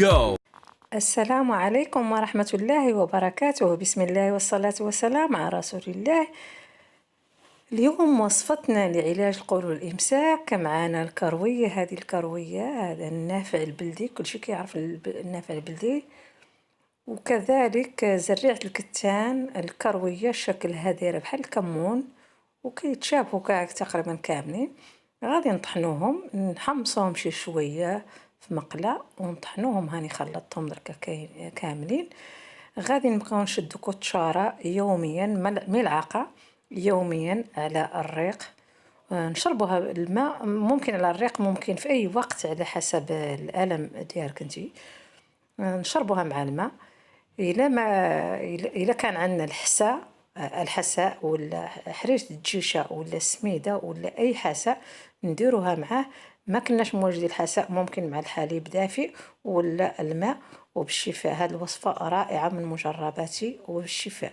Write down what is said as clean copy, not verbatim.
go. السلام عليكم ورحمة الله وبركاته. بسم الله والصلاة والسلام على رسول الله. اليوم وصفتنا لعلاج القولون والإمساك معنا الكروية. هذه الكروية هذا النافع البلدي، كل شيء كيعرف النافع البلدي. وكذلك زريعة الكتان الكروية شكلها دايرة بحال الكمون وكيتشابهوا كاع تقريبا كاملين. غادي نطحنوهم، نحمصوهم شي شوية في مقلة ونطحنوهم. هاني خلطتهم دركا كاملين. غادي نبقاو نشدو كتشارة يوميا، ملعقة يوميا على الريق. نشربوها الماء، ممكن على الريق ممكن في اي وقت على حسب الالم ديالك انتي. نشربوها مع الماء. الا كان عندنا الحساء ولا حريرة الجيشة ولا السميدة ولا اي حساء نديروها معاه. ما كناش موجدين الحساء ممكن مع الحليب دافئ ولا الماء وبالشفاء. هذه الوصفة رائعة من مجرباتي وبالشفاء.